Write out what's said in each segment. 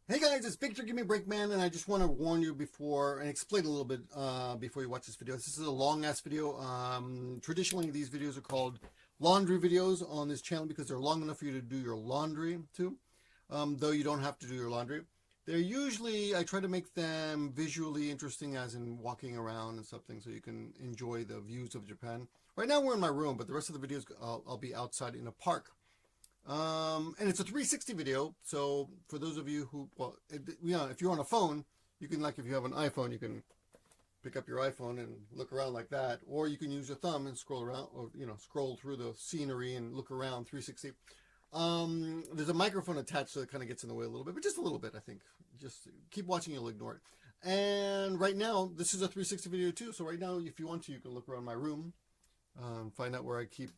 Hey guys, it's Victor Gimmeabreakman, and I just want to warn you before and explain a little bit before you watch this video. This is a long ass video. Traditionally, these videos are called laundry videos on this channel because they're long enough for you to do your laundry too, though you don't have to do your laundry. They're usually, I try to make them visually interesting, as in walking around and something, so you can enjoy the views of Japan. Right now we're in my room, but the rest of the videos I'll be outside in a park. And it's a 360 video, so for those of you who, well, if you're on a phone, you can, like, if you have an iPhone, you can pick up your iPhone and look around like that, or you can use your thumb and scroll around, or, scroll through the scenery and look around 360. There's a microphone attached, so it kind of gets in the way a little bit, but just a little bit, I think. Just keep watching, you'll ignore it. And right now, this is a 360 video too, so right now, if you want to, you can look around my room, find out where I keep,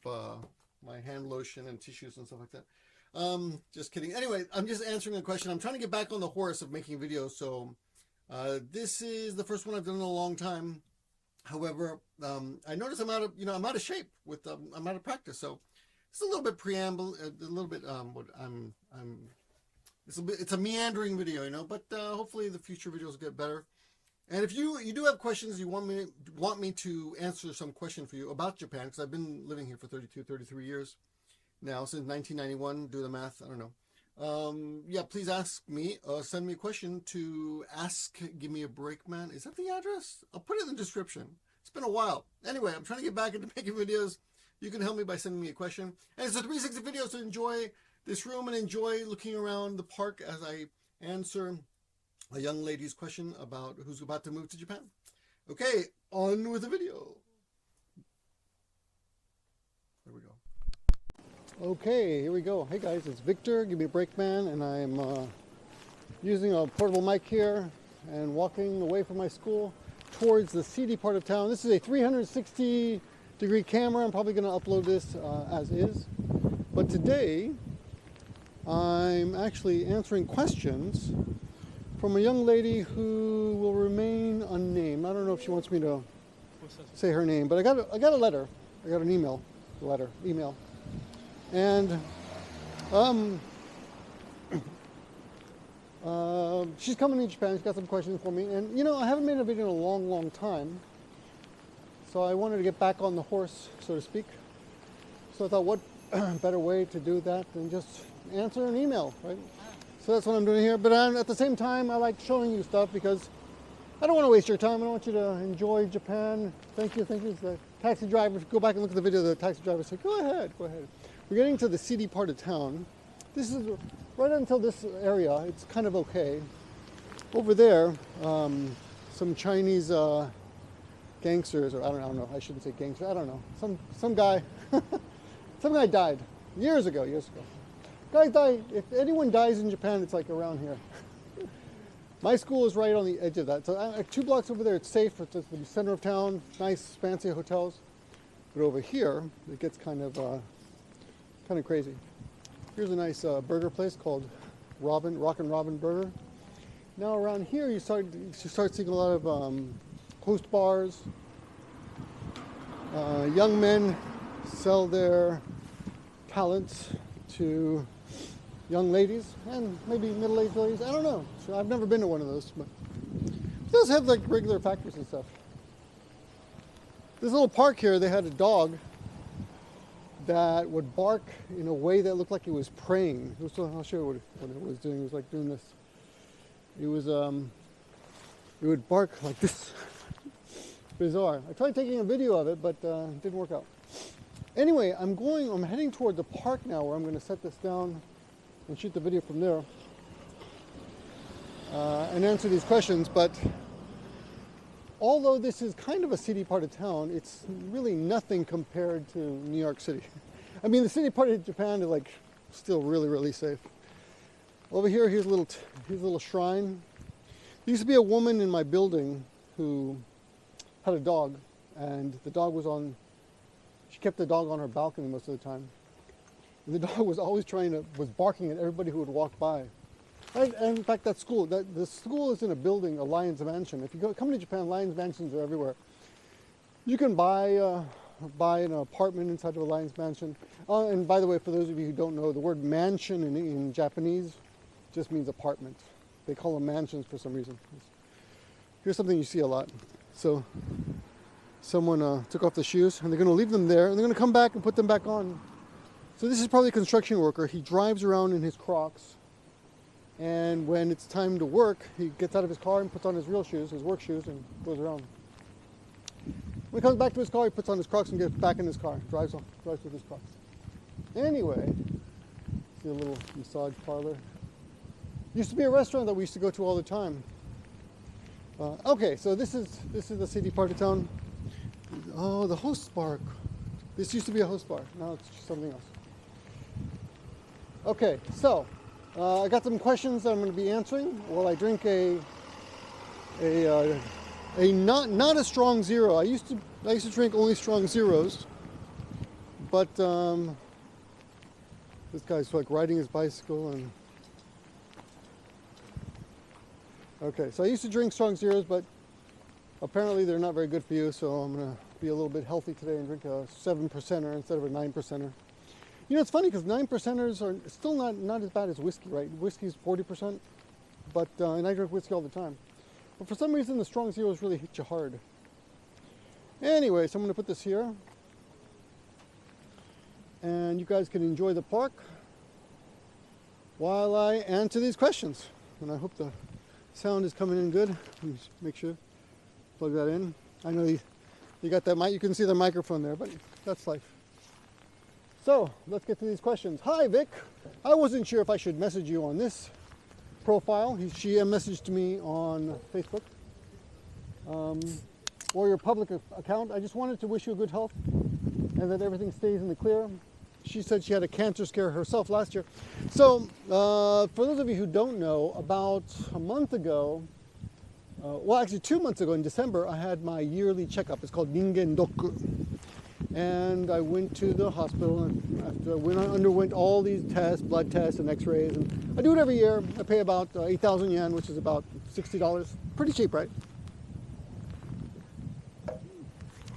my hand lotion and tissues and stuff like that. Just kidding. Anyway, I'm just answering a question. I'm trying to get back on the horse of making videos. So this is the first one I've done in a long time. However, I notice I'm out of shape with, I'm out of practice. So it's a little bit preamble, a little bit, it's a meandering video, but hopefully the future videos get better. And if you do have questions, you want me to answer some question for you about Japan, because I've been living here for 33 years now, since 1991. Do the math, I don't know. Yeah, please ask me. Send me a question to Ask Gimmeabreakman. Is that the address? I'll put it in the description. It's been a while. Anyway, I'm trying to get back into making videos. You can help me by sending me a question. And it's a 360 video, so enjoy this room and enjoy looking around the park as I answer a young lady's question about who's about to move to Japan. Okay, on with the video. There we go. Okay, here we go. Hey guys, it's Victor, Gimmeabreakman, and I'm using a portable mic here and walking away from my school towards the seedy part of town. This is a 360-degree camera. I'm probably going to upload this as is. But today, I'm actually answering questions from a young lady who will remain unnamed. I don't know if she wants me to say her name, but I got a letter. I got an email, and she's coming to Japan. She's got some questions for me, and I haven't made a video in a long time, so I wanted to get back on the horse, so to speak. So I thought, what better way to do that than just answer an email, right? So that's what I'm doing here. But at the same time, I like showing you stuff because I don't want to waste your time. I don't want you to enjoy Japan. Thank you. The taxi driver, go back and look at the video. The taxi driver said, go ahead. We're getting to the seedy part of town. This is right until this area. It's kind of okay. Over there, some Chinese gangsters, or I don't know. I shouldn't say gangsters. I don't know. Some guy, some guy died years ago. Guys die. If anyone dies in Japan, it's like around here. My school is right on the edge of that. So 2 blocks over there, it's safe. It's just the center of town, nice, fancy hotels. But over here, it gets kind of crazy. Here's a nice burger place called Rock and Robin Burger. Now around here, you start seeing a lot of host bars. Young men sell their talents to young ladies and maybe middle-aged ladies. I don't know. So I've never been to one of those, but it does have like regular factories and stuff. This little park here, they had a dog that would bark in a way that looked like it was praying. I'll show you what it was doing. It was like doing this. It would bark like this. Bizarre. I tried taking a video of it, but it didn't work out. Anyway, I'm heading toward the park now, where I'm going to set this down and shoot the video from there and answer these questions. But although this is kind of a seedy part of town, it's really nothing compared to New York City. I mean, the city part of Japan is like still really safe. Over here, here's a little shrine. There used to be a woman in my building who had a dog, and the dog she kept the dog on her balcony most of the time. And the dog was always was barking at everybody who would walk by. And in fact, the school is in a building, a Lion's Mansion. If you come to Japan, Lion's Mansions are everywhere. You can buy an apartment inside of a Lion's Mansion. And by the way, for those of you who don't know, the word mansion in Japanese just means apartment. They call them mansions for some reason. Here's something you see a lot. So someone took off the shoes, and they're going to leave them there, and they're going to come back and put them back on. So this is probably a construction worker. He drives around in his Crocs, and when it's time to work, he gets out of his car and puts on his real shoes, his work shoes, and goes around. When he comes back to his car, he puts on his Crocs and gets back in his car, drives with his Crocs. Anyway, see a little massage parlor. Used to be a restaurant that we used to go to all the time. Okay, so this is the city part of town. Oh, the host bar. This used to be a host bar. Now it's just something else. Okay, so I got some questions that I'm going to be answering while I drink a not a strong zero. I used to drink only strong zeros, but this guy's like riding his bicycle and. Okay, so I used to drink strong zeros, but apparently they're not very good for you, so I'm going to be a little bit healthy today and drink a 7%er instead of a 9%er. You know, it's funny because 9%ers are still not as bad as whiskey, right? Whiskey's 40%, but and I drink whiskey all the time. But for some reason, the strong zeros really hit you hard. Anyway, so I'm going to put this here, and you guys can enjoy the park while I answer these questions. And I hope the sound is coming in good. Let me just make sure, plug that in. I know you got that mic, you can see the microphone there, but that's life. So let's get to these questions. Hi Vic, I wasn't sure if I should message you on this profile. She messaged me on Facebook or your public account. I just wanted to wish you good health and that everything stays in the clear. She said she had a cancer scare herself last year. So for those of you who don't know, about a month ago, well actually 2 months ago in December, I had my yearly checkup. It's called Ningen Doku. And I went to the hospital and after I underwent all these tests, blood tests and x-rays. And I do it every year. I pay about 8,000 yen, which is about $60. Pretty cheap, right?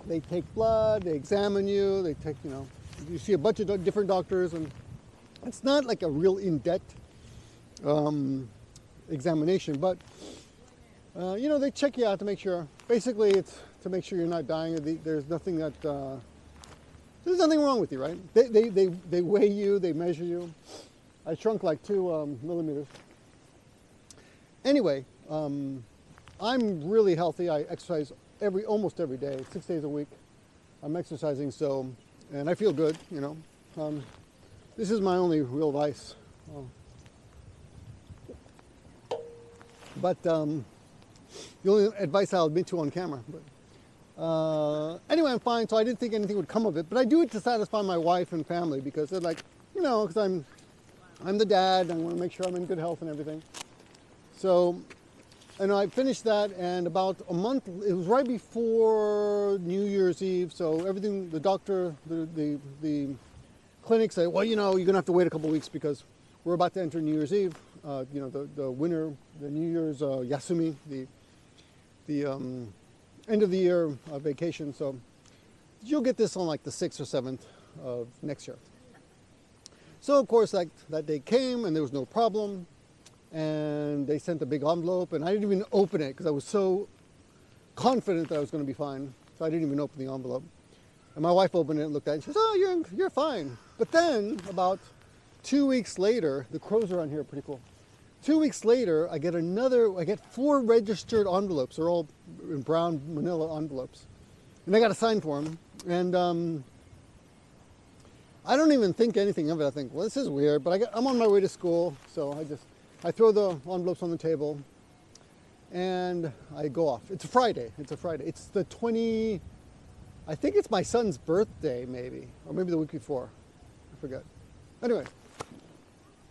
They take blood, they examine you, they take, you see a bunch of different doctors, and it's not like a real in-depth examination, but they check you out to make sure. Basically, it's to make sure you're not dying. There's nothing wrong with you, right? They weigh you, they measure you. I shrunk like 2 millimeters. Anyway, I'm really healthy. I exercise almost every day, 6 days a week. I'm exercising, and I feel good, This is my only real vice. But the only advice I'll admit to on camera. But anyway, I'm fine, so I didn't think anything would come of it. But I do it to satisfy my wife and family because they're like, because I'm the dad. I want to make sure I'm in good health and everything. So, I finished that, and about a month, it was right before New Year's Eve, so everything, the doctor, the clinic said, well, you're going to have to wait a couple weeks because we're about to enter New Year's Eve, the winter, the New Year's Yasumi, the end of the year vacation, so you'll get this on like the 6th or 7th of next year. So, of course, that day came, and there was no problem. And they sent a big envelope, and I didn't even open it because I was so confident that I was going to be fine. So I didn't even open the envelope. And my wife opened it and looked at it and she says, oh, you're fine. But then about 2 weeks later, the crows around here are pretty cool. 2 weeks later, I get 4 registered envelopes. They're all in brown manila envelopes. And I got to sign for them. And I don't even think anything of it. I think, well, this is weird, but I'm on my way to school, so I throw the envelopes on the table and I go off. It's a Friday. It's the 20, I think it's my son's birthday maybe, or maybe the week before. I forget. Anyway.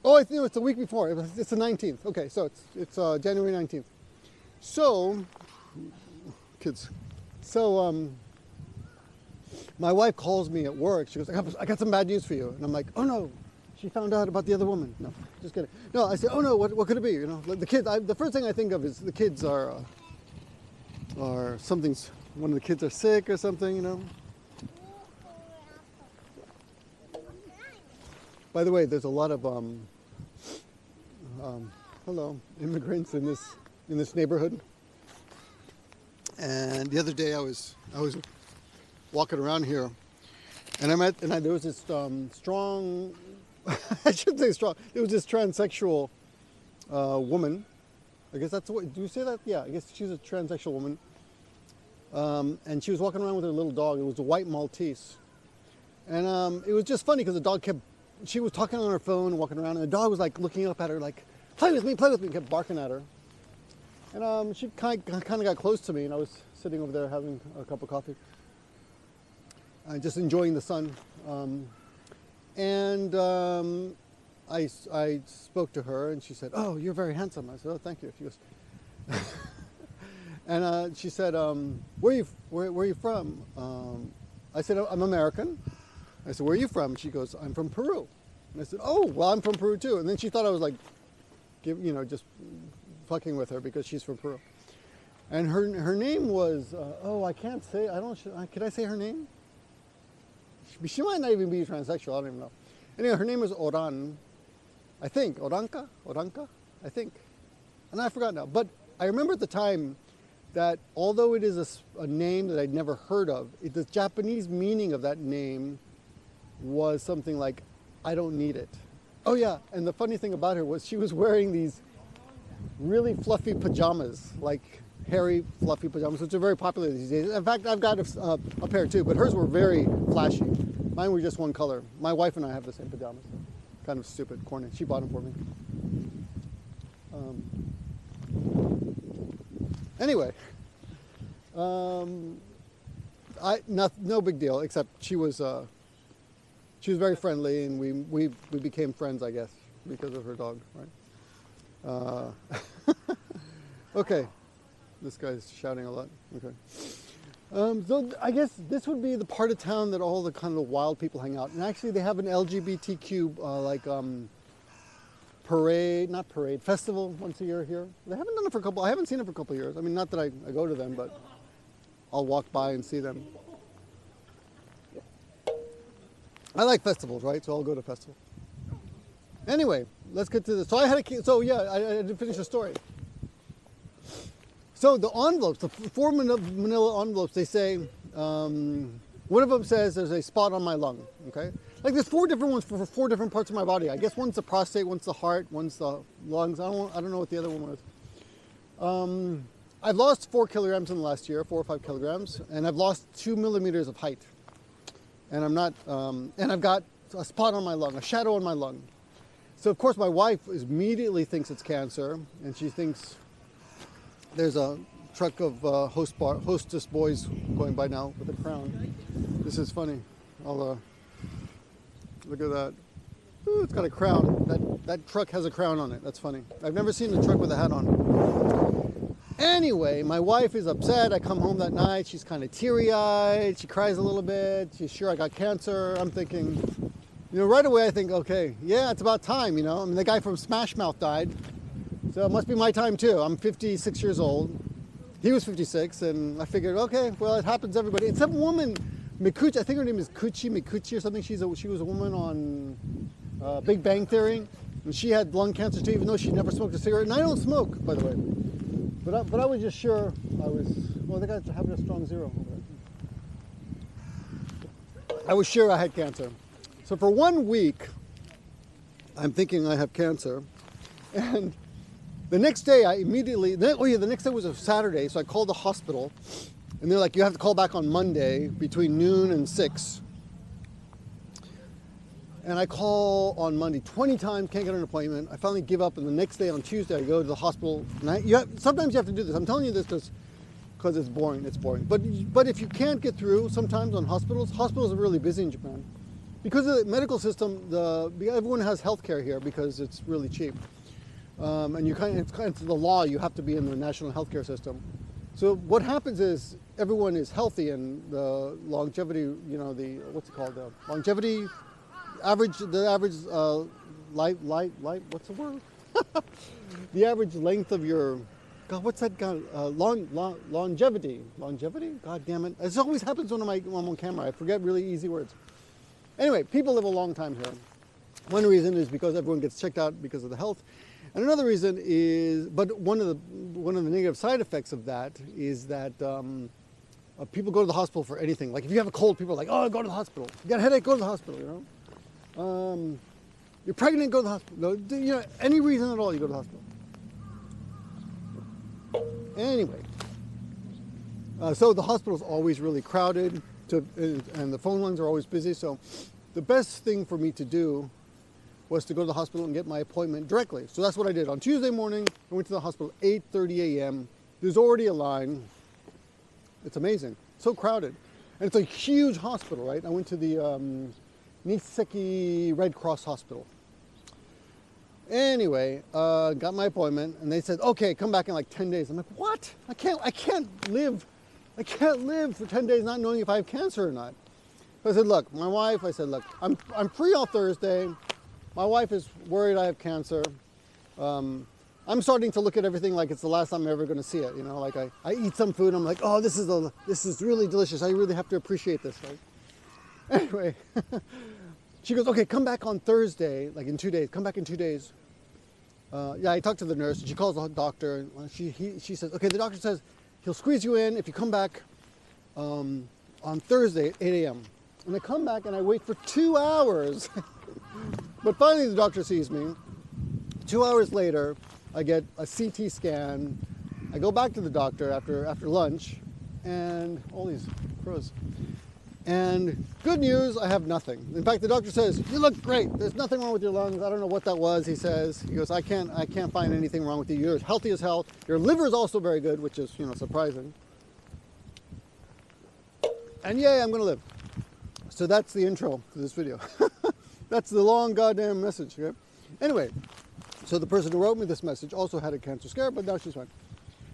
Oh, I think it's the week before. It's the 19th. Okay, so it's January 19th. So, kids. So, my wife calls me at work. She goes, I got some bad news for you. And I'm like, oh no. She found out about the other woman. No, just kidding. No, I said, oh no, what could it be? The kids. The first thing I think of is the kids are something's. One of the kids are sick or something. By the way, there's a lot of hello, immigrants in this neighborhood. And the other day I was walking around here, and there was this strong, I shouldn't say strong, it was this transsexual woman. I guess that's what, do you say that? Yeah, I guess she's a transsexual woman. And she was walking around with her little dog. It was a white Maltese. And it was just funny because the dog she was talking on her phone, walking around, and the dog was like looking up at her like, play with me, and kept barking at her. And she kind of got close to me, and I was sitting over there having a cup of coffee. Just enjoying the sun. I spoke to her, and she said, "Oh, you're very handsome." I said, "Oh, thank you." She goes, and she said, where are you from?" I said, "I'm American." I said, "Where are you from?" She goes, "I'm from Peru." And I said, "Oh, well, I'm from Peru too." And then she thought I was like, just fucking with her because she's from Peru. And her name was, I can't say, could I say her name? She might not even be transsexual, I don't even know. Anyway, her name is Oran, I think, Oranka, I think. And I forgot now. But I remember at the time that although it is a name that I'd never heard of, the Japanese meaning of that name was something like, I don't need it. Oh yeah, and the funny thing about her was she was wearing these really fluffy pajamas, like hairy, fluffy pajamas, which are very popular these days. In fact, I've got a pair too, but hers were very flashy. Mine were just one color. My wife and I have the same pajamas. Kind of stupid, corny. She bought them for me. Anyway, no big deal. Except she was very friendly, and we became friends, I guess, because of her dog, right? Okay, this guy's shouting a lot. Okay. So I guess this would be the part of town that all the kind of wild people hang out. And actually they have an LGBTQ festival once a year here. They haven't done it for I haven't seen it for a couple of years. I mean, not that I go to them, but I'll walk by and see them. I like festivals, right? So I'll go to festivals. Anyway, let's get to this. So I didn't finish the story. So the envelopes, the 4 manila envelopes, they say, one of them says there's a spot on my lung, okay? Like there's 4 different ones for 4 different parts of my body. I guess one's the prostate, one's the heart, one's the lungs. I don't know what the other one was. I've lost 4 kilograms in the last year, 4 or 5 kilograms, and I've lost 2 millimeters of height. And and I've got a spot on my lung, a shadow on my lung. So of course my wife immediately thinks it's cancer, and she thinks there's a truck of hostess boys going by now with a crown. This is funny. I'll look at that. Ooh, it's got a crown. That truck has a crown on it. That's funny. I've never seen a truck with a hat on. Anyway, my wife is upset. I come home that night. She's kind of teary-eyed. She cries a little bit. She's sure I got cancer. I'm thinking, right away I think, okay, yeah, it's about time, I mean, the guy from Smash Mouth died. So it must be my time too. I'm 56 years old. He was 56, and I figured, okay, well, it happens to everybody. And some woman, Mikuchi, I think her name is Mikuchi or something. She was a woman on Big Bang Theory, and she had lung cancer too, even though she never smoked a cigarette. And I don't smoke, by the way. But I was just sure they got having a strong zero over there. I was sure I had cancer. So for 1 week, I'm thinking I have cancer, and the next day, the next day was a Saturday, so I called the hospital, and they're like, you have to call back on Monday between noon and 6. And I call on Monday 20 times, can't get an appointment. I finally give up, and the next day on Tuesday, I go to the hospital. And sometimes you have to do this. I'm telling you this because it's boring. It's boring. But if you can't get through, sometimes on hospitals are really busy in Japan. Because of the medical system, everyone has health care here because it's really cheap. And it's kind of the law, you have to be in the national healthcare system. So what happens is everyone is healthy, and the longevity, what's it called? The longevity, what's the word? The average length of your, God, what's that? Longevity. Longevity? God damn it. This always happens when I'm on camera. I forget really easy words. Anyway, people live a long time here. One reason is because everyone gets checked out because of the health. And another reason is, but one of the negative side effects of that is that people go to the hospital for anything. Like if you have a cold, people are like, oh, go to the hospital. You got a headache, go to the hospital, you know. You're pregnant, go to the hospital. No, you know, any reason at all, you go to the hospital. Anyway, so the hospital's always really crowded, and the phone lines are always busy. So the best thing for me to do was to go to the hospital and get my appointment directly. So that's what I did. On Tuesday morning, I went to the hospital 8:30 a.m. There's already a line. It's amazing. So crowded. And it's a huge hospital, right? I went to the Niseki Red Cross Hospital. Anyway, got my appointment, and they said, okay, come back in like 10 days. I'm like, what? I can't live for 10 days not knowing if I have cancer or not. So I said, look, I'm free on Thursday. My wife is worried I have cancer. I'm starting to look at everything like it's the last time I'm ever going to see it. You know, like I eat some food, I'm like, oh, this is really delicious. I really have to appreciate this, right? Anyway, she goes, okay, come back on Thursday, like in 2 days. Come back in 2 days. Yeah, I talked to the nurse, and she calls the doctor. And she says, okay, the doctor says he'll squeeze you in if you come back on Thursday at 8 a.m. And I come back and I wait for 2 hours. But finally the doctor sees me. 2 hours later, I get a CT scan. I go back to the doctor after lunch, and all these crows. And good news, I have nothing. In fact, the doctor says, you look great. There's nothing wrong with your lungs. I don't know what that was, he says. He goes, I can't find anything wrong with you. You're as healthy as hell. Your liver is also very good, which is, you know, surprising. And yay, I'm going to live. So that's the intro to this video. That's the long goddamn message, okay? Anyway, so the person who wrote me this message also had a cancer scare, but now she's fine.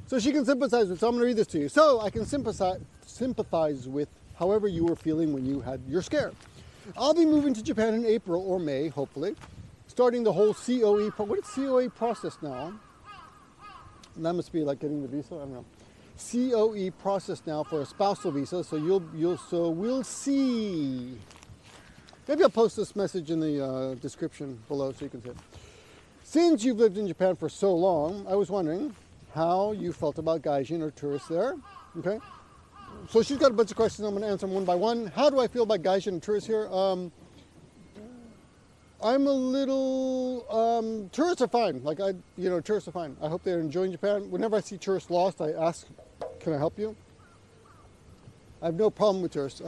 So she can sympathize with, so I'm going to read this to you. So I can sympathize with however you were feeling when you had your scare. I'll be moving to Japan in April or May, hopefully, starting the whole COE, what is COE process now? And that must be like getting the visa, I don't know. COE process now for a spousal visa, so we'll see. Maybe I'll post this message in the description below so you can see it. Since you've lived in Japan for so long, I was wondering how you felt about gaijin or tourists there. Okay, so she's got a bunch of questions. I'm going to answer them one by one. How do I feel about gaijin and tourists here? I'm a little, tourists are fine. Like tourists are fine. I hope they're enjoying Japan. Whenever I see tourists lost, I ask, can I help you? I have no problem with tourists.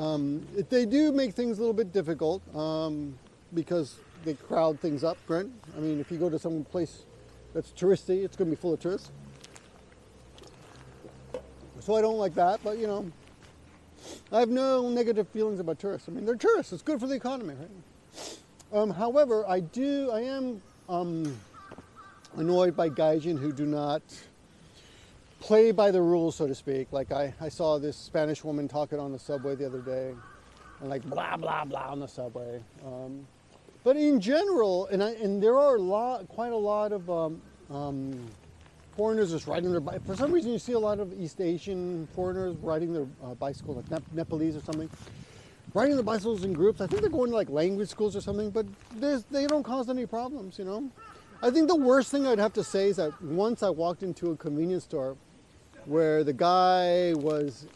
They do make things a little bit difficult because they crowd things up, right? I mean, if you go to some place that's touristy, it's going to be full of tourists. So I don't like that, but you know, I have no negative feelings about tourists. I mean, they're tourists. It's good for the economy, right? However, I am annoyed by gaijin who do not play by the rules, so to speak. Like I saw this Spanish woman talking on the subway the other day, and like blah blah blah on the subway. But in general, and there are quite a lot of foreigners just riding their bike. For some reason, you see a lot of East Asian foreigners riding their bicycles, like Nepalese or something, riding their bicycles in groups. I think they're going to like language schools or something, but they don't cause any problems, you know. I think the worst thing I'd have to say is that once I walked into a convenience store where the guy was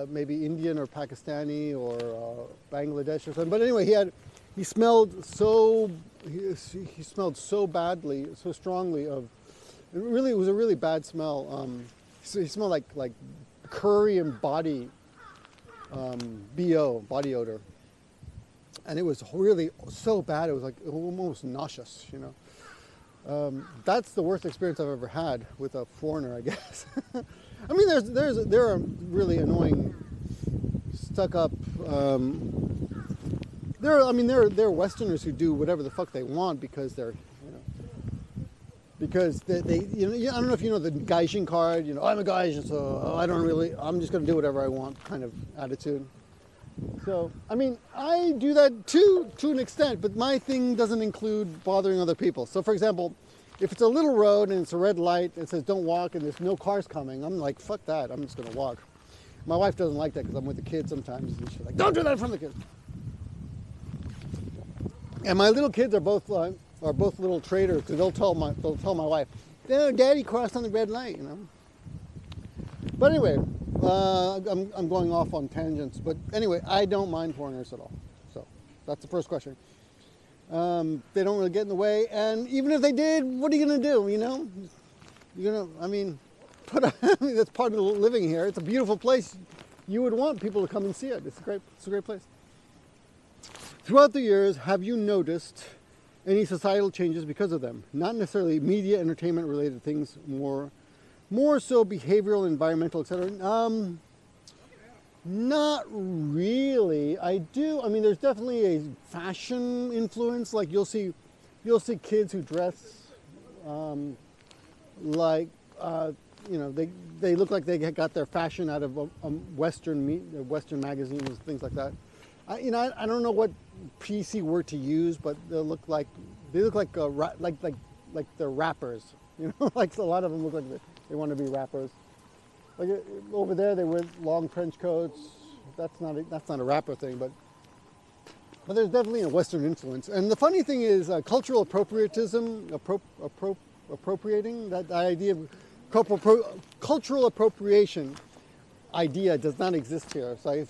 maybe Indian or Pakistani or Bangladesh or something. But anyway, he smelled so badly, so strongly of. It was a really bad smell. So he smelled like curry and body body odor, and it was really so bad. It was like almost nauseous, you know. That's the worst experience I've ever had with a foreigner, I guess. I mean, there are really annoying, stuck-up. There are Westerners who do whatever the fuck they want because they're, you know, because they you know, I don't know if you know the gaijin card. You know, I'm a gaijin, so I'm just going to do whatever I want kind of attitude. So, I mean, I do that too, to an extent, but my thing doesn't include bothering other people. So, for example, if it's a little road and it's a red light and it says don't walk and there's no cars coming, I'm like, fuck that, I'm just going to walk. My wife doesn't like that because I'm with the kids sometimes, and she's like, don't do that in front of the kids. And my little kids are both are both little traitors, because they'll tell my wife, "No, Daddy crossed on the red light," you know. But anyway, I'm going off on tangents. But anyway, I don't mind foreigners at all. So that's the first question. They don't really get in the way, and even if they did, what are you gonna do? You know, I mean, that's part of living here. It's a beautiful place. You would want people to come and see it. It's a great place. Throughout the years, have you noticed any societal changes because of them? Not necessarily media, entertainment related things, more so behavioral, environmental, etc. Not really. I mean, there's definitely a fashion influence. Like you'll see kids who dress like you know, they look like they got their fashion out of Western magazines, things like that. I don't know what PC word to use, but they look like they're rappers. You know, like a lot of them look like they want to be rappers. Like over there, they wear long trench coats. That's not a rapper thing, but there's definitely a Western influence. And the funny thing is, cultural appropriatism, appropriating, that idea of cultural appropriation idea does not exist here. So if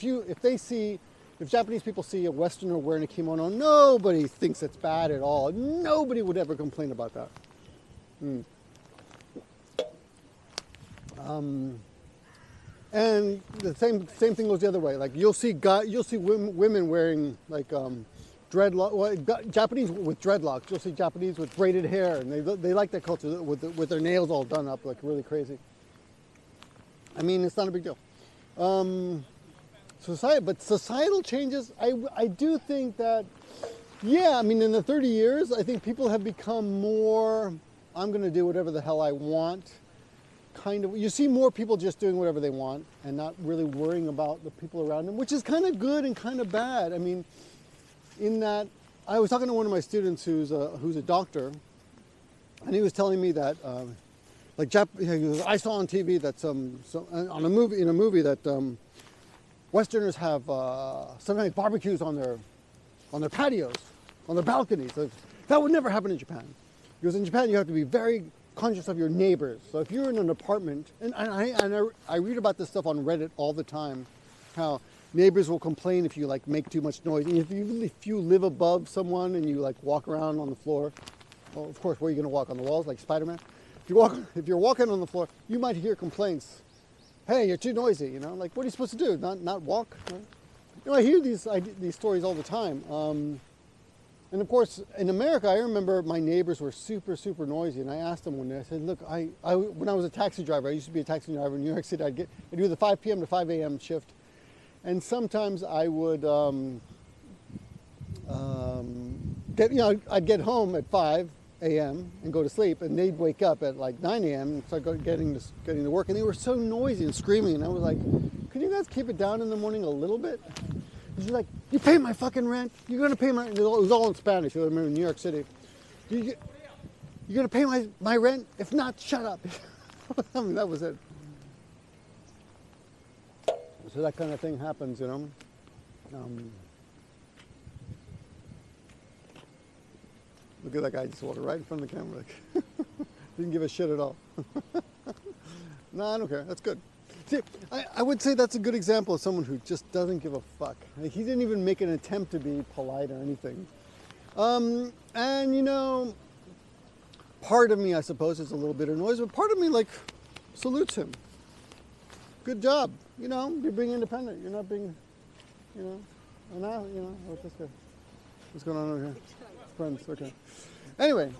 Japanese people see a Westerner wearing a kimono, nobody thinks it's bad at all. Nobody would ever complain about that. And the same thing goes the other way. Like you'll see women wearing like dreadlock. Japanese with dreadlocks. You'll see Japanese with braided hair, and they like that culture with their nails all done up like really crazy. I mean, it's not a big deal. Societal changes. I do think that. Yeah, I mean, in the 30 years, I think people have become more. I'm going to do whatever the hell I want. Kind of, you see more people just doing whatever they want and not really worrying about the people around them, which is kind of good and kind of bad. I mean, in that, I was talking to one of my students who's a doctor, and he was telling me that, I saw on TV that in a movie that Westerners have sometimes barbecues on their patios, on their balconies. That would never happen in Japan. Because in Japan, you have to be very conscious of your neighbors. So if you're in an apartment, and I read about this stuff on Reddit all the time, how neighbors will complain if you like make too much noise. And if you live above someone and you like walk around on the floor, well, of course, where are you going to walk, on the walls like Spider-Man? If you're walking on the floor, you might hear complaints. Hey, you're too noisy. You know, like what are you supposed to do? Not walk? Right? You know, I hear these stories all the time. And of course, in America, I remember my neighbors were super, super noisy. And I asked them one day, I said, look, when I was a taxi driver, I used to be a taxi driver in New York City. I'd do the 5 p.m. to 5 a.m. shift. And sometimes I would I'd get home at 5 a.m. and go to sleep. And they'd wake up at like 9 a.m. and start getting to work. And they were so noisy and screaming. And I was like, could you guys keep it down in the morning a little bit? She's like, you pay my fucking rent? You're going to pay my... It was all in Spanish. I remember in New York City. You're going to pay my rent? If not, shut up. I mean, that was it. So that kind of thing happens, you know. Look at that guy just walking right in front of the camera. Didn't give a shit at all. No, I don't care. That's good. See, I would say that's a good example of someone who just doesn't give a fuck. Like, he didn't even make an attempt to be polite or anything. And, you know, part of me, I suppose, is a little bit annoyed, but part of me, like, salutes him. Good job. You know, you're being independent. You're not being, you know, and now, you know, what's this guy? What's going on over here? Friends, okay. Anyway,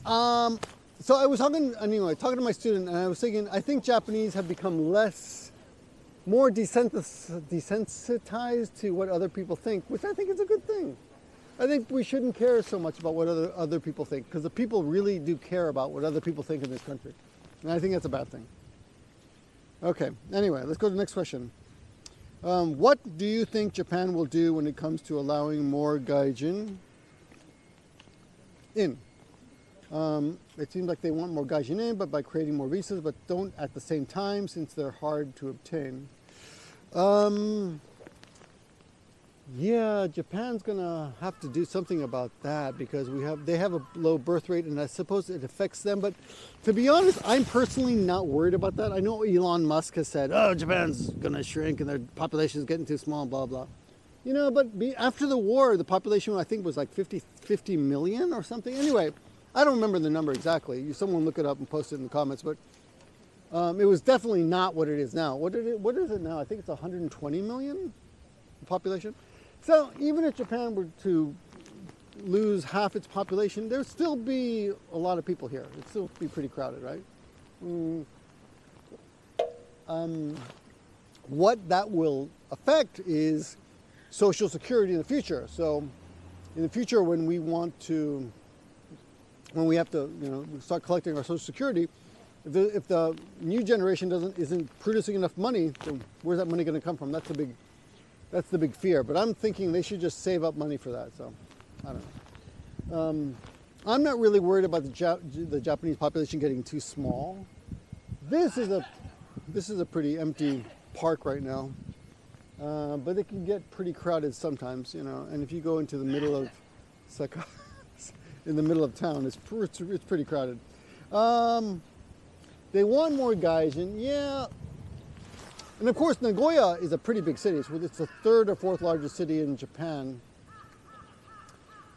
so I was talking to my student, and I was thinking, I think Japanese have become more desensitized to what other people think, which I think is a good thing. I think we shouldn't care so much about what other people think, because the people really do care about what other people think in this country. And I think that's a bad thing. Okay, anyway, let's go to the next question. What do you think Japan will do when it comes to allowing more gaijin in? It seems like they want more gaijin in, but by creating more visas, but don't at the same time, since they're hard to obtain. Yeah, Japan's gonna have to do something about that because they have a low birth rate, and I suppose it affects them. But to be honest, I'm personally not worried about that. I know Elon Musk has said, "Oh, Japan's gonna shrink and their population is getting too small," blah blah. You know, but after the war, the population I think was like 50 million or something. Anyway, I don't remember the number exactly. Someone look it up and post it in the comments. But it was definitely not what it is now. What is it now? I think it's 120 million population. So even if Japan were to lose half its population, there'd still be a lot of people here. It'd still be pretty crowded, right? What that will affect is Social Security in the future. So in the future, when we have to, start collecting our Social Security, if the new generation isn't producing enough money, then where's that money going to come from? That's the big fear. But I'm thinking they should just save up money for that. So I don't know. I'm not really worried about the Japanese population getting too small. This is a pretty empty park right now, but it can get pretty crowded sometimes, And if you go into the middle of in the middle of town, it's pretty crowded. They want more gaijin, yeah. And of course, Nagoya is a pretty big city. It's the third or fourth largest city in Japan.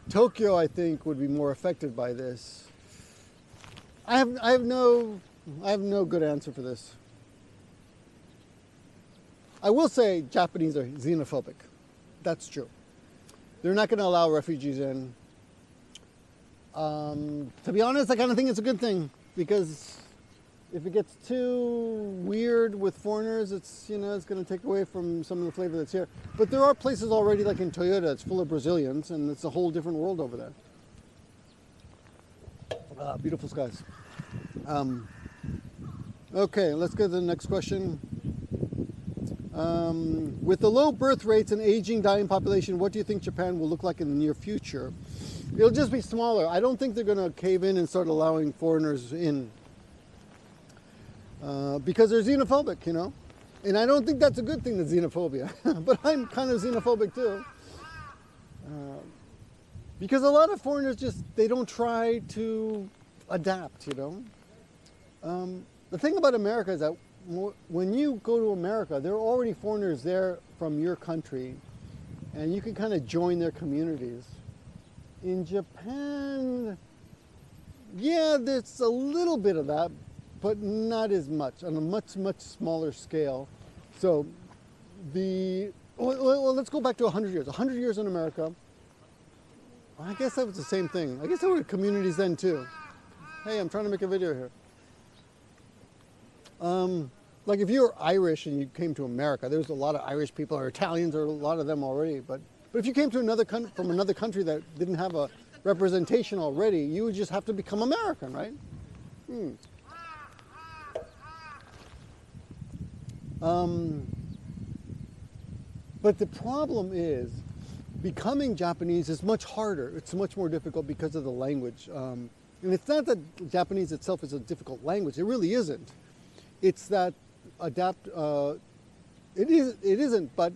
Tokyo, I think, would be more affected by this. I have no good answer for this. I will say Japanese are xenophobic. That's true. They're not going to allow refugees in. To be honest, I kind of think it's a good thing because if it gets too weird with foreigners, it's going to take away from some of the flavor that's here. But there are places already, like in Toyota, it's full of Brazilians, and it's a whole different world over there. Beautiful skies. Okay, let's go to the next question. With the low birth rates and aging, dying population, what do you think Japan will look like in the near future? It'll just be smaller. I don't think they're going to cave in and start allowing foreigners in. Because they're xenophobic, And I don't think that's a good thing, the xenophobia. But I'm kind of xenophobic too. Because a lot of foreigners they don't try to adapt, The thing about America is that when you go to America, there are already foreigners there from your country, and you can kind of join their communities. In Japan, yeah, there's a little bit of that, but not as much, on a much, much smaller scale. So let's go back to 100 years. 100 years in America, I guess that was the same thing. I guess there were communities then too. Hey, I'm trying to make a video here. Like if you were Irish and you came to America, there was a lot of Irish people, or Italians, or a lot of them already. But if you came to from another country that didn't have a representation already, you would just have to become American, right? But the problem is, becoming Japanese is much harder. It's much more difficult because of the language. And it's not that Japanese itself is a difficult language. It really isn't. It's that it isn't, but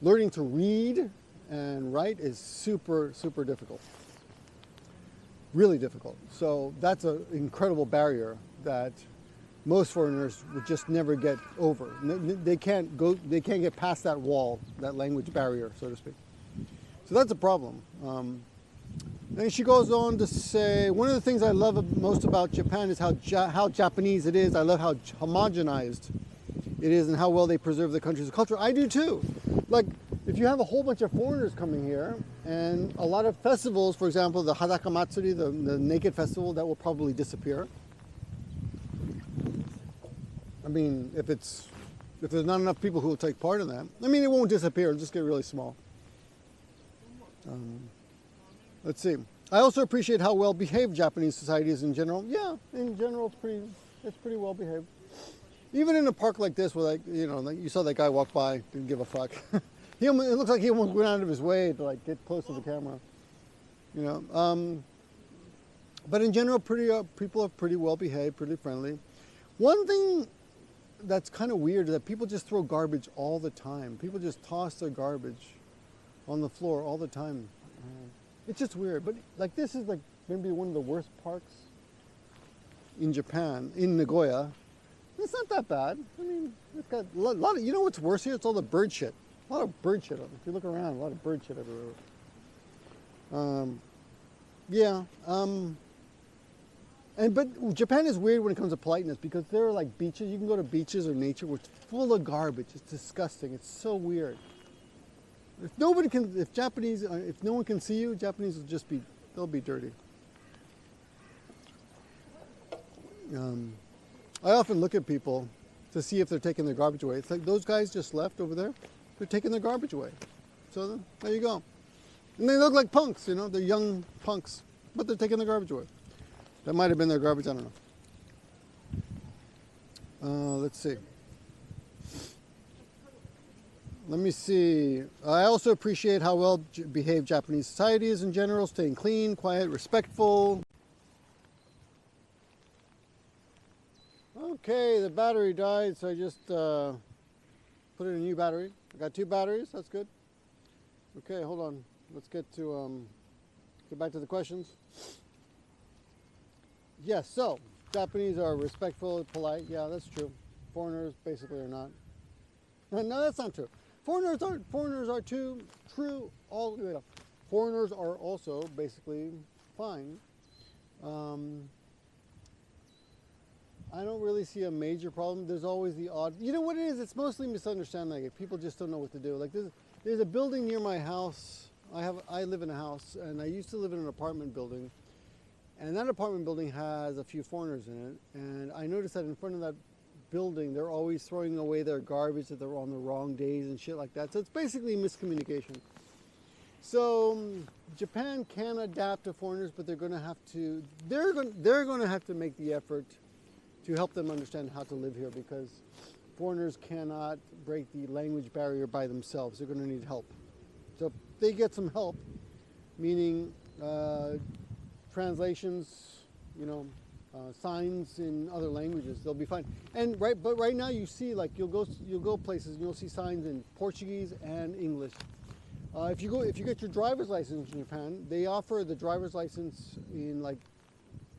learning to read and write is super, super difficult. Really difficult. So that's an incredible barrier that most foreigners would just never get over. They can't get past that wall, that language barrier, so to speak. So that's a problem. And she goes on to say, one of the things I love most about Japan is how Japanese it is. I love how homogenized it is and how well they preserve the country's culture. I do too. Like, if you have a whole bunch of foreigners coming here and a lot of festivals, for example, the Hadaka Matsuri, the Naked Festival, that will probably disappear. I mean, if there's not enough people who will take part in that, I mean, it won't disappear. It'll just get really small. Let's see. I also appreciate how well behaved Japanese society is in general. Yeah, in general, it's pretty well behaved. Even in a park like this, where like you saw that guy walk by, didn't give a fuck. It looks like he almost went out of his way to like get close to the camera. But in general, people are pretty well behaved, pretty friendly. One thing that's kind of weird is that people just throw garbage all the time. People just toss their garbage. on the floor all the time. It's just weird. But like this is like maybe one of the worst parks in Japan, in Nagoya. It's not that bad. I mean, it's got a lot of, you know what's worse here? It's all the bird shit. A lot of bird shit. If you look around, a lot of bird shit everywhere. But Japan is weird when it comes to politeness because there are like beaches. You can go to beaches or nature where it's full of garbage. It's disgusting. It's so weird. If no one can see you, Japanese will just be, they'll be dirty. I often look at people to see if they're taking their garbage away. It's like those guys just left over there. They're taking their garbage away. So there you go. And they look like punks, you know, they're young punks, but they're taking their garbage away. That might have been their garbage, I don't know. Let's see. Let me see. I also appreciate how well behaved Japanese society is in general, staying clean, quiet, respectful. Okay, the battery died, so I just put in a new battery. I got 2 batteries, that's good. Okay, hold on. Let's get back to the questions. Yes, so Japanese are respectful, polite. Yeah, that's true. Foreigners basically are not. No, that's not true. Foreigners are too true. Foreigners are also basically fine. I don't really see a major problem. There's always the odd. You know what it is? It's mostly misunderstanding. Like, people just don't know what to do. Like there's a building near my house. I live in a house, and I used to live in an apartment building. And that apartment building has a few foreigners in it. And I noticed that in front of that building, they're always throwing away their garbage that they're on the wrong days and shit like that. So it's basically miscommunication. So Japan can adapt to foreigners, but they're going to have to. They're going to have to make the effort to help them understand how to live here, because foreigners cannot break the language barrier by themselves. They're going to need help. So if they get some help, meaning translations, you know, signs in other languages, they'll be fine. And but right now you see, like, you'll go places and you'll see signs in Portuguese and English. If you get your driver's license in Japan, they offer the driver's license in, like,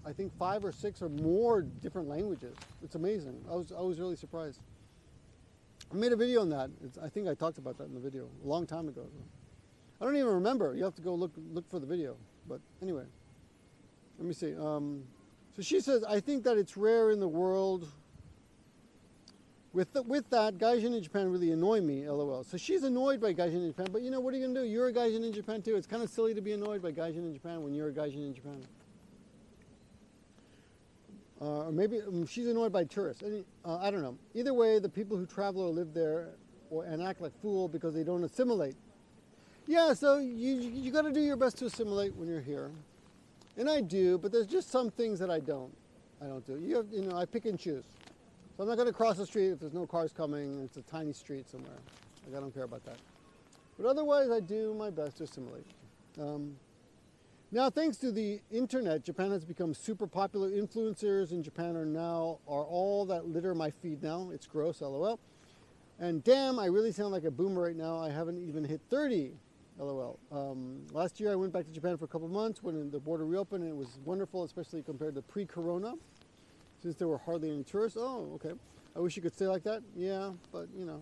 I think 5 or 6 or more different languages. It's amazing. I was really surprised. I made a video on that. I think I talked about that in the video a long time ago. I don't even remember. You have to go look for the video. But anyway, let me see. So she says, I think that it's rare in the world. With that, gaijin in Japan really annoy me, lol. So she's annoyed by gaijin in Japan, but you know, what are you going to do? You're a gaijin in Japan too. It's kind of silly to be annoyed by gaijin in Japan when you're a gaijin in Japan. Or maybe she's annoyed by tourists. I don't know. Either way, the people who travel or live there and act like fool because they don't assimilate. Yeah, so you got to do your best to assimilate when you're here. And I do, but there's just some things that I don't do. You know, I pick and choose. So I'm not going to cross the street if there's no cars coming and it's a tiny street somewhere. Like, I don't care about that. But otherwise, I do my best to assimilate. Now, thanks to the internet, Japan has become super popular. Influencers in Japan are all that litter my feed now. It's gross, lol. And damn, I really sound like a boomer right now. I haven't even hit 30, lol. Last year, I went back to Japan for a couple months when the border reopened, and it was wonderful, especially compared to pre-corona, since there were hardly any tourists. Oh, okay. I wish you could stay like that. Yeah, but you know,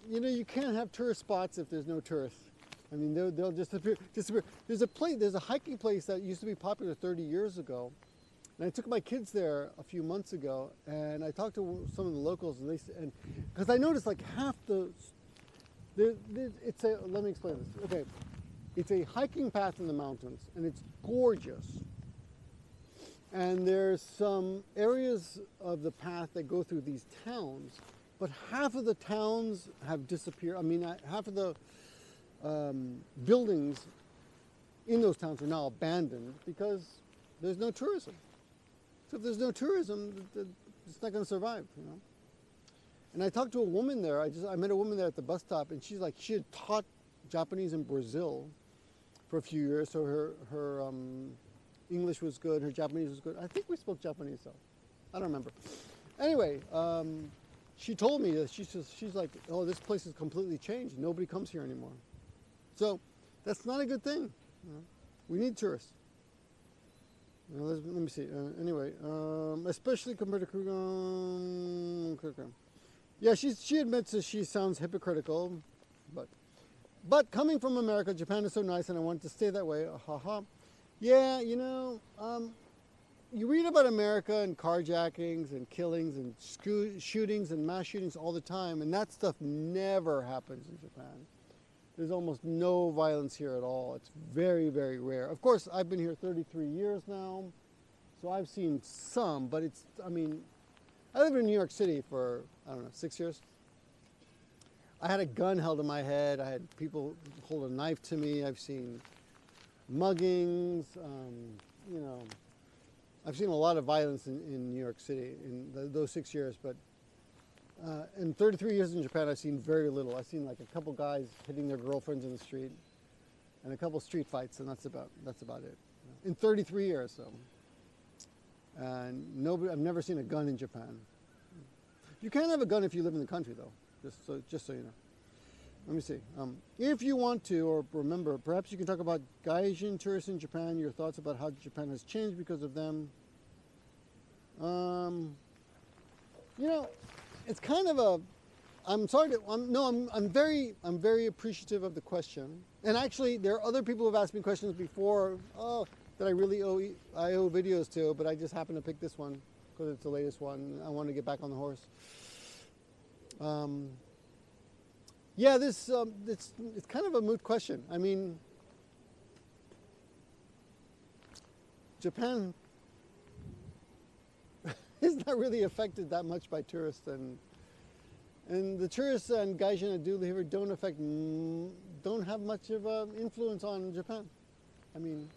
you can't have tourist spots if there's no tourists. I mean, they'll disappear. There's a hiking place that used to be popular 30 years ago, and I took my kids there a few months ago, and I talked to some of the locals, and because I noticed like half let me explain this. Okay, it's a hiking path in the mountains, and it's gorgeous. And there's some areas of the path that go through these towns, but half of the towns have disappeared. I mean, half of the buildings in those towns are now abandoned because there's no tourism. So if there's no tourism, it's not going to survive, you know. And I talked to a woman there. I met a woman there at the bus stop, and she's like, she had taught Japanese in Brazil for a few years, so her English was good, her Japanese was good. I think we spoke Japanese though. I don't remember. Anyway, she told me that she's like, oh, this place has completely changed. Nobody comes here anymore. So that's not a good thing. You know? We need tourists. You know, let me see. Anyway, especially compared to yeah, she admits that she sounds hypocritical, but coming from America, Japan is so nice, and I want to stay that way. Haha. Yeah, you know, you read about America and carjackings and killings and shootings and mass shootings all the time, and that stuff never happens in Japan. There's almost no violence here at all. It's very, very rare. Of course, I've been here 33 years now, so I've seen some, but it's, I mean, I lived in New York City for, I don't know, 6 years. I had a gun held in my head. I had people hold a knife to me. I've seen muggings, you know. I've seen a lot of violence in New York City in those 6 years, but in 33 years in Japan, I've seen very little. I've seen like a couple guys hitting their girlfriends in the street, and a couple street fights, and that's about it. In 33 years, so. And nobody, I've never seen a gun in Japan. You can't have a gun if you live in the country, though. Just so you know. Let me see. If you want to, or remember, perhaps you can talk about gaijin tourists in Japan. Your thoughts about how Japan has changed because of them. You know, it's kind of a. I'm sorry to. I'm very appreciative of the question. And actually, there are other people who have asked me questions before. That I really owe videos to, but I just happen to pick this one because it's the latest one. I want to get back on the horse. Yeah, it's kind of a moot question. I mean, Japan is not really affected that much by tourists, and the tourists and gaijin that do live here don't have much of an influence on Japan. I mean,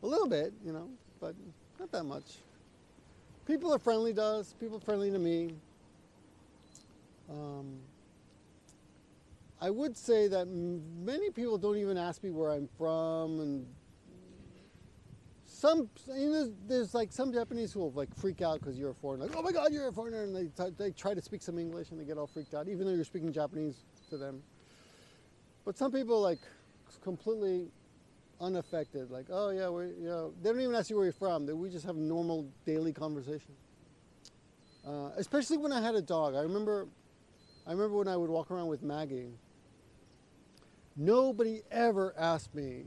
a little bit, you know, but not that much. People are friendly to us. People are friendly to me. I would say that many people don't even ask me where I'm from, and there's like some Japanese who will like freak out because you're a foreigner, like, oh my God, you're a foreigner, and they try to speak some English and they get all freaked out, even though you're speaking Japanese to them. But some people like completely unaffected, like, oh yeah, they don't even ask you where you're from. We just have normal daily conversation. Especially when I had a dog. I remember when I would walk around with Maggie. Nobody ever asked me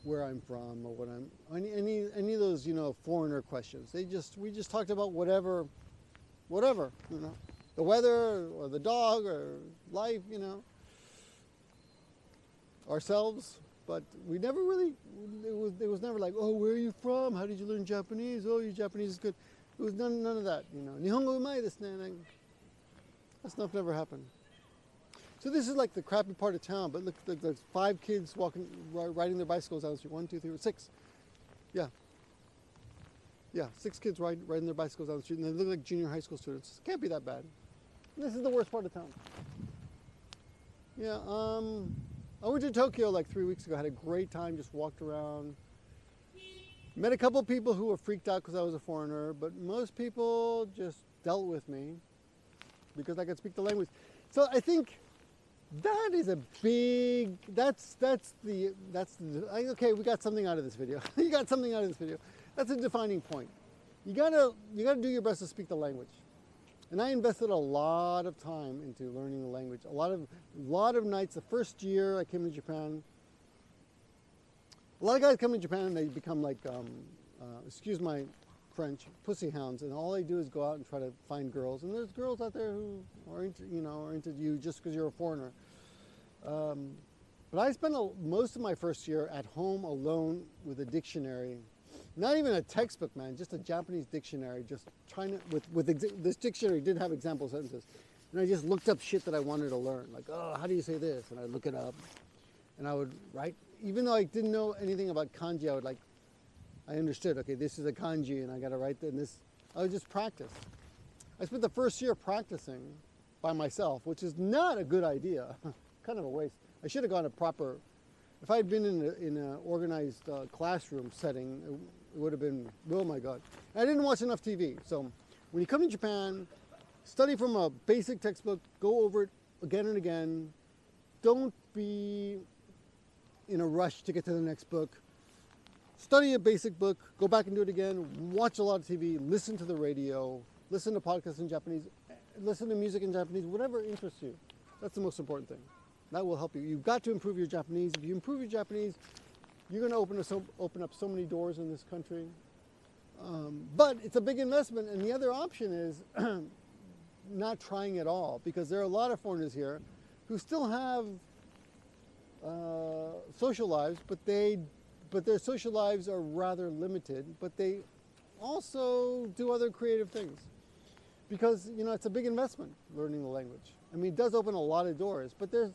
where I'm from or what any of those, you know, foreigner questions. We just talked about whatever, you know, the weather or the dog or life, you know, ourselves. But we never really, it was never like, oh, where are you from? How did you learn Japanese? Oh, your Japanese is good. It was none of that, you know. Nihongo umai desu ne. That stuff never happened. So this is like the crappy part of town, but look, there's 5 kids riding their bicycles down the street. 1, 2, 3, 6. Yeah. Yeah, 6 kids riding their bicycles down the street, and they look like junior high school students. It can't be that bad. This is the worst part of town. Yeah, I went to Tokyo like 3 weeks ago. Had a great time, just walked around. Met a couple people who were freaked out because I was a foreigner, but most people just dealt with me because I could speak the language. So I think that is a big, okay, we got something out of this video. You got something out of this video. That's a defining point. You gotta do your best to speak the language. And I invested a lot of time into learning the language. A lot of nights. The first year I came to Japan, a lot of guys come to Japan and they become like, excuse my French, pussy hounds, and all they do is go out and try to find girls. And there's girls out there who are into you just because you're a foreigner. But I spent most of my first year at home alone with a dictionary. Not even a textbook, man, just a Japanese dictionary, just trying to, this dictionary did have example sentences. And I just looked up shit that I wanted to learn, like, oh, how do you say this? And I'd look it up, and I would write, even though I didn't know anything about kanji, I understood, okay, this is a kanji, and I gotta write this. I would just practice. I spent the first year practicing by myself, which is not a good idea, kind of a waste. I should have gone a proper, if I had been in an organized classroom setting, it would have been, oh my God. I didn't watch enough TV. So when you come to Japan, study from a basic textbook, go over it again and again. Don't be in a rush to get to the next book. Study a basic book, go back and do it again, watch a lot of TV, listen to the radio, listen to podcasts in Japanese, listen to music in Japanese, whatever interests you. That's the most important thing. That will help you. You've got to improve your Japanese. If you improve your Japanese, you're going to open up so many doors in this country. But it's a big investment, and the other option is not trying at all, because there are a lot of foreigners here who still have social lives, but their social lives are rather limited, but they also do other creative things. Because, you know, it's a big investment, learning the language. I mean, it does open a lot of doors, but there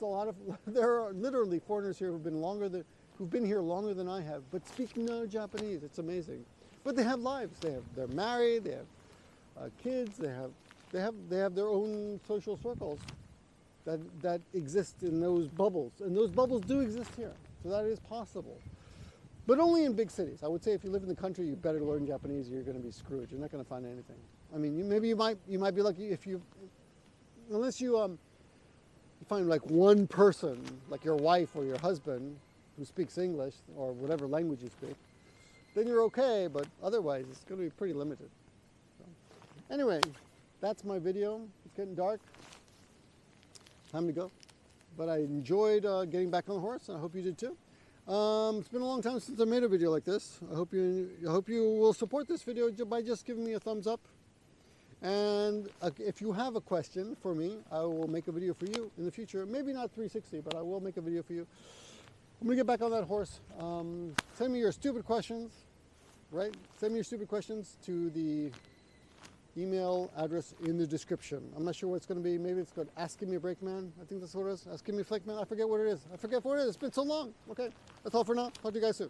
are literally foreigners here who've been here longer than I have, but speak no Japanese. It's amazing. But they have lives. They're married, they have kids, they have their own social circles that exist in those bubbles. And those bubbles do exist here. So that is possible. But only in big cities. I would say if you live in the country, you better learn Japanese, or you're going to be screwed. You're not going to find anything. I mean, maybe you might be lucky unless you find like one person, like your wife or your husband, who speaks English or whatever language you speak, then you're okay, but otherwise it's going to be pretty limited. So, anyway, that's my video. It's getting dark. Time to go. But I enjoyed getting back on the horse, and I hope you did too. It's been a long time since I made a video like this. I hope you will support this video by just giving me a thumbs up. And if you have a question for me, I will make a video for you in the future. Maybe not 360, but I will make a video for you. I'm going to get back on that horse. Send me your stupid questions, right? Send me your stupid questions to the email address in the description. I'm not sure what it's going to be. Maybe it's called Ask Gimmeabreakman. I think that's what it is. Ask Gimmeabreakman. I forget what it is. I forget what it is. It's been so long. Okay, that's all for now. Talk to you guys soon.